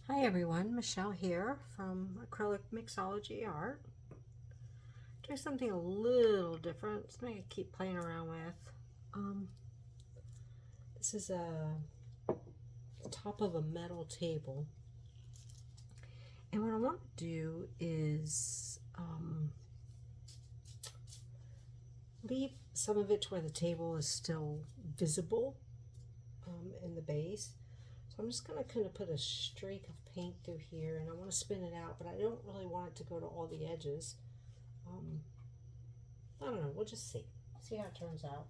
Hi everyone, Michelle here from Acrylic Mixology Art. Doing something a little different, something I keep playing around with. This is the top of a metal table. And what I want to do is leave some of it to where the table is still visible in the base. So I'm just going to kind of put a streak of paint through here, and I want to spin it out, but I don't really want it to go to all the edges. I don't know, we'll just see how it turns out.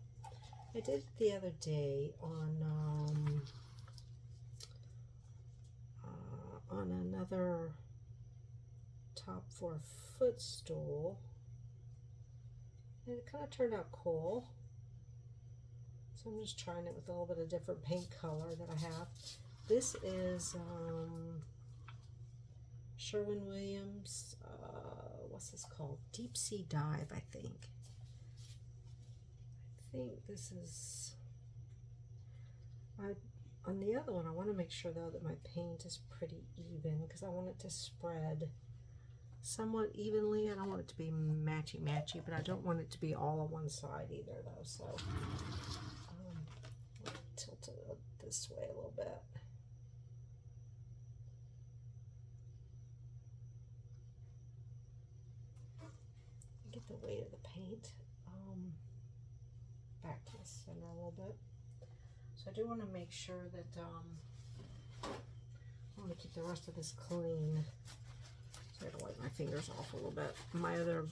I did it the other day on another top for a footstool, and it kind of turned out cool. So I'm just trying it with a little bit of different paint color that I have. This is Sherwin-Williams, what's this called? Deep Sea Dive, I think. I think this is, on the other one, I want to make sure though that my paint is pretty even because I want it to spread somewhat evenly. I don't want it to be matchy-matchy, but I don't want it to be all on one side either though, so I'll tilt it this way a little bit. Get the weight of the paint back to the center a little bit. So I do want to make sure that I want to keep the rest of this clean. So I have to wipe my fingers off a little bit. My other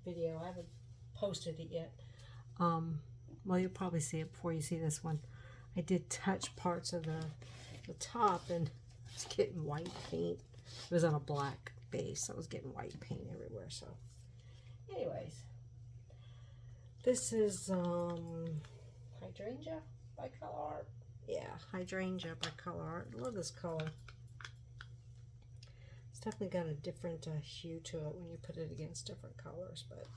video, I haven't posted it yet. Well, you'll probably see it before you see this one. I did touch parts of the top, and it's getting white paint. It was on a black base, so I was getting white paint everywhere. So anyways, this is Hydrangea by ColourArte. Yeah, Hydrangea by ColourArte. I love this color. It's definitely got a different hue to it when you put it against different colors, but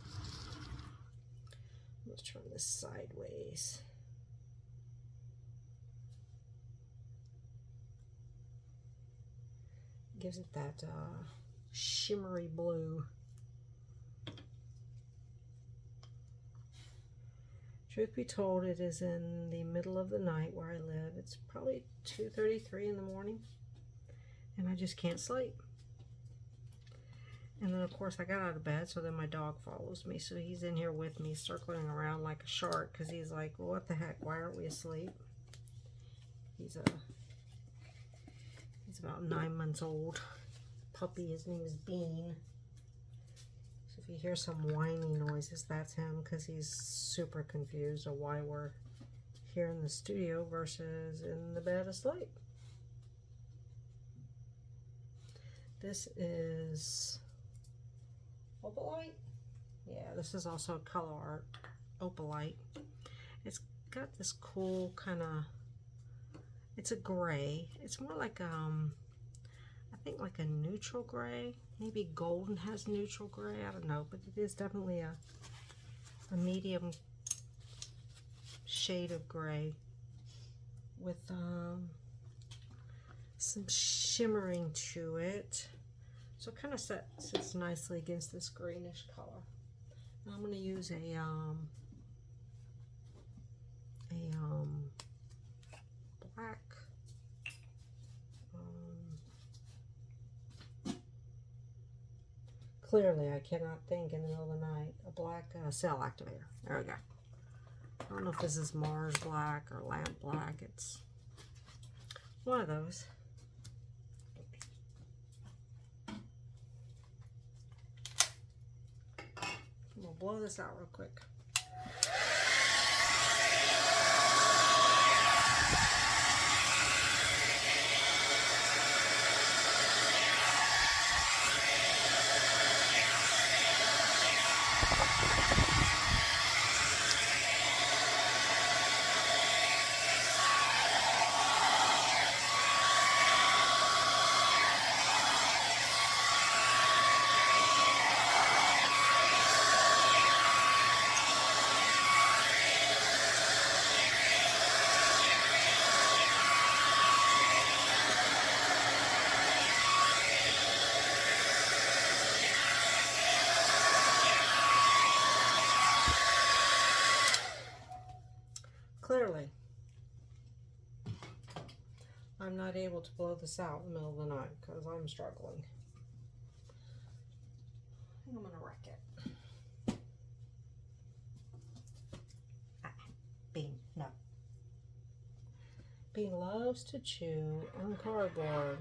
let's turn this sideways. Gives it that shimmery blue. Truth be told, it is in the middle of the night where I live. It's probably 2:33 in the morning, and I just can't sleep. And then, of course, I got out of bed, so then my dog follows me. So he's in here with me, circling around like a shark, because he's like, well, what the heck? Why aren't we asleep? He's about 9 months old. Puppy, his name is Bean. So if you hear some whining noises, that's him, because he's super confused of why we're here in the studio versus in the bed asleep. This is Opalite. Yeah, this is also ColourArte Opalite. It's got this cool kind of, it's a gray. It's more like I think like a neutral gray. Maybe golden has neutral gray. I don't know, but it is definitely a medium shade of gray with some shimmering to it. So it kind of sits nicely against this greenish color. Now I'm going to use a black clearly I cannot think in the middle of the night. A black cell activator. There we go. I don't know if this is Mars black or lamp black. It's one of those. We'll blow this out real quick. I'm not able to blow this out in the middle of the night because I'm struggling. I think I'm gonna wreck it. Bean, no. Bean loves to chew on cardboard.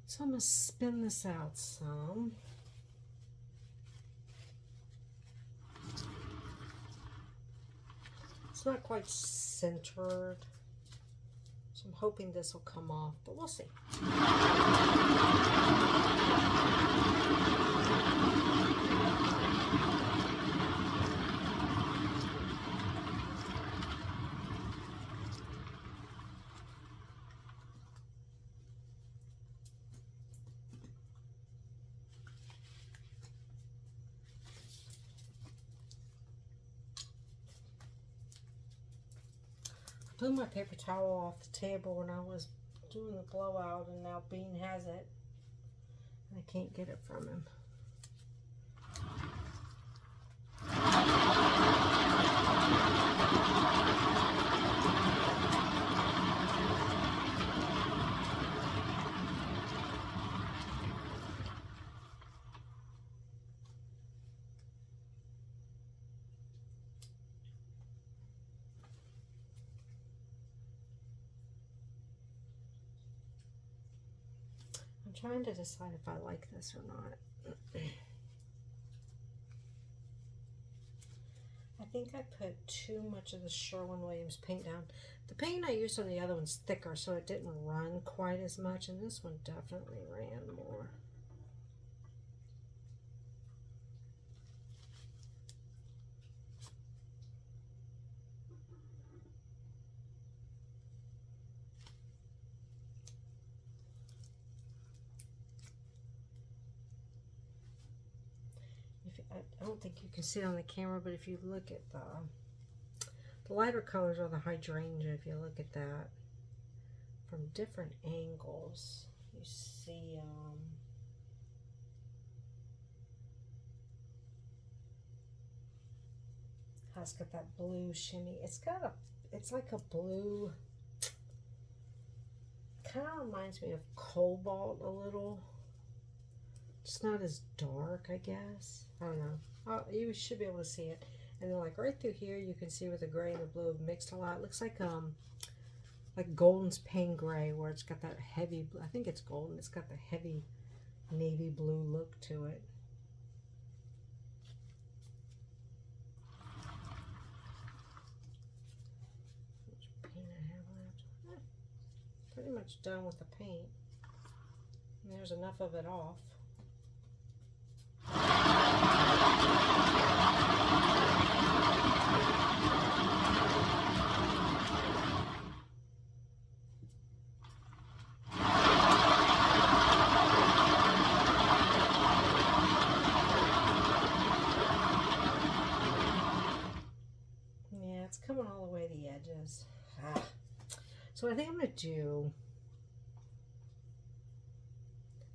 So I'm going to spin this out some. It's not quite centered, so I'm hoping this will come off, but we'll see. I blew my paper towel off the table when I was doing the blowout, and now Bean has it. And I can't get it from him. I'm trying to decide if I like this or not. I think I put too much of the Sherwin-Williams paint down. The paint I used on the other one's thicker, so it didn't run quite as much, and this one definitely ran more. I don't think you can see it on the camera, but if you look at the lighter colors are the hydrangea. If you look at that from different angles, you see how it's got that blue shimmy. It's like a blue, kind of reminds me of cobalt a little. It's not as dark, I guess. I don't know. You should be able to see it. And then like right through here, you can see where the gray and the blue have mixed a lot. It looks like Golden's Pain Gray, where it's got that heavy, I think it's Golden, it's got the heavy navy blue look to it. How much paint I have left? Pretty much done with the paint. And there's enough of it off. Yeah, it's coming all the way to the edges. So what I think I'm going to do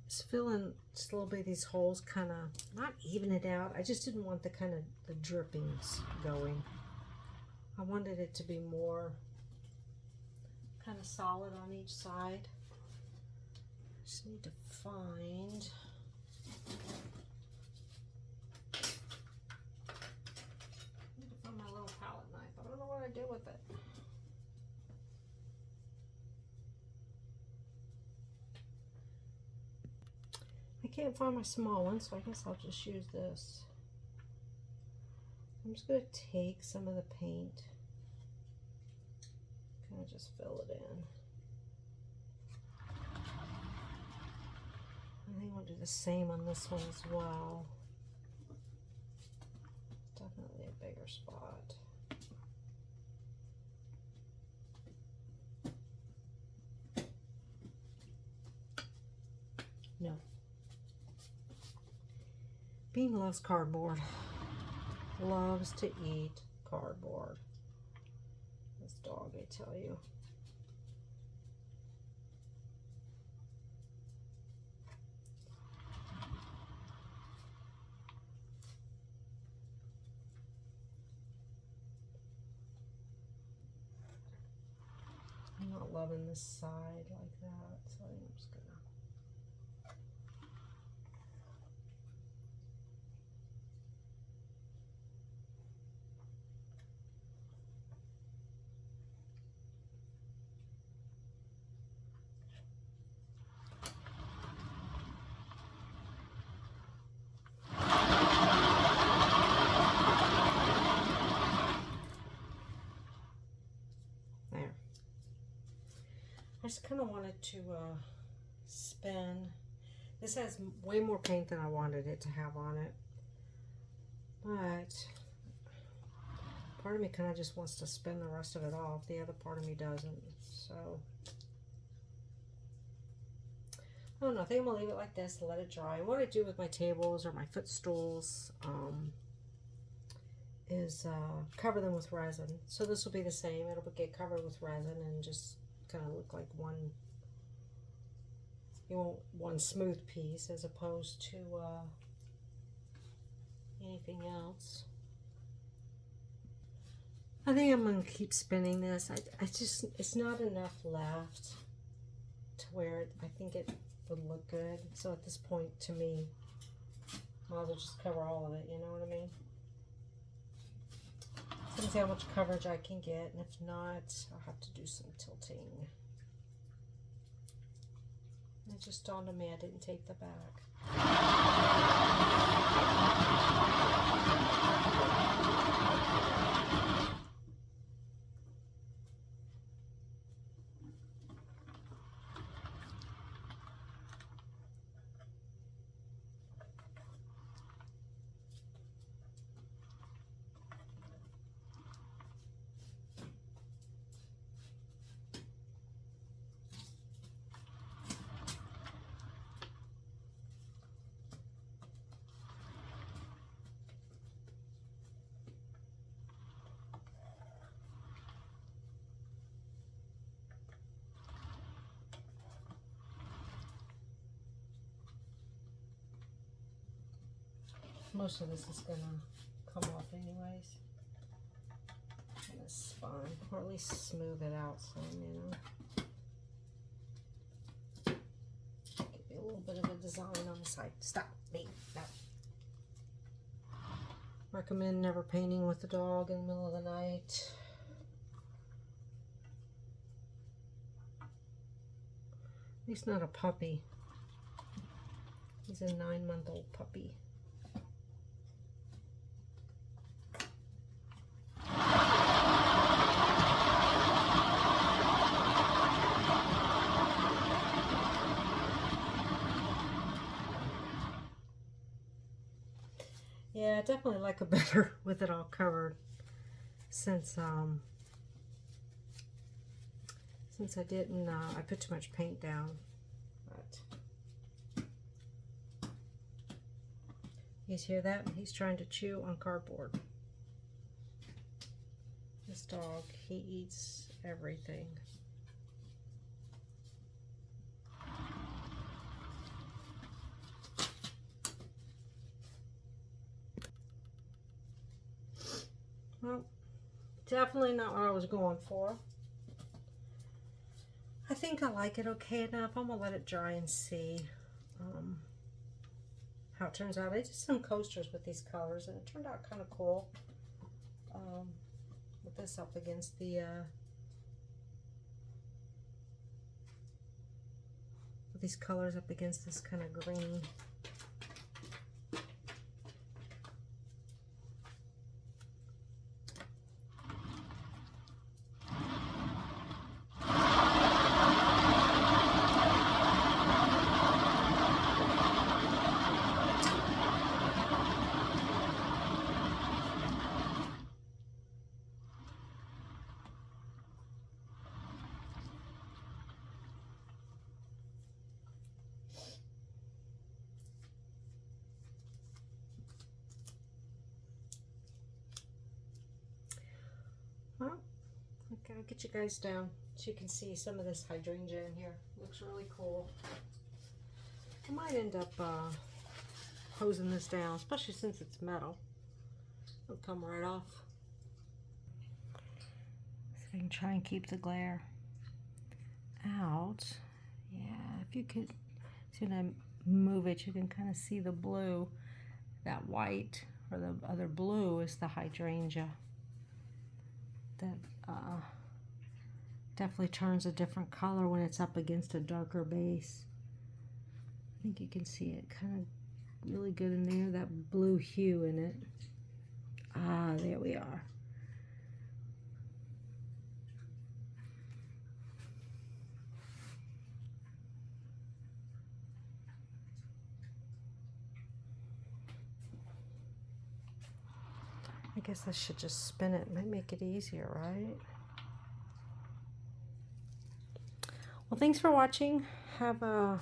is fill in just a little bit of these holes, kind of not even it out. I just didn't want the kind of the drippings going. I wanted it to be more kind of solid on each side. Just need to find my little palette knife. I don't know what I did with it. I can't find my small one, so I guess I'll just use this. I'm just going to take some of the paint, kind of just fill it in. I think I'll do the same on this one as well. Definitely a bigger spot. No. Bean loves cardboard. Loves to eat cardboard. This dog, I tell you. I'm not loving this side like that, so I'm just gonna. I just kind of wanted to spin. This has way more paint than I wanted it to have on it, but part of me kind of just wants to spin the rest of it off. The other part of me doesn't. So I don't know. I think I'm gonna leave it like this and let it dry. And what I do with my tables or my footstools is cover them with resin. So this will be the same. It'll get covered with resin and just kind of look like one, you want one smooth piece as opposed to anything else. I think I'm going to keep spinning this. I just, it's not enough left to where I think it would look good. So at this point, to me, might as well just cover all of it, you know what I mean? So let's see how much coverage I can get, and if not, I'll have to do some tilting. It just dawned on me I didn't tape the back. Most of this is gonna come off anyways. And it's fine, or at least smooth it out some, you know. Give me a little bit of a design on the side. Stop me. No. Recommend never painting with the dog in the middle of the night. At least not a puppy. He's a 9-month-old puppy. Yeah, I definitely like it better with it all covered, since I didn't I put too much paint down. But you guys hear that? He's trying to chew on cardboard. This dog, he eats everything. Well, definitely not what I was going for. I think I like it okay enough. I'm gonna let it dry and see how it turns out. I did some coasters with these colors and it turned out kind of cool. With this up against the with these colors up against this kind of green. Well, Okay, I'll get you guys down so you can see some of this hydrangea in here. Looks really cool. I might end up hosing this down, especially since it's metal. It'll come right off. So I can try and keep the glare out. Yeah, if you could, see when I move it, you can kind of see the blue. That white or the other blue is the hydrangea. That definitely turns a different color when it's up against a darker base. I think you can see it kind of really good in there, that blue hue in it. Ah, there we are. I guess I should just spin it. It might make it easier, right? Well, thanks for watching. Have a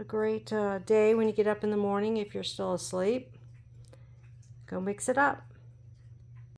great day when you get up in the morning if you're still asleep. Go mix it up.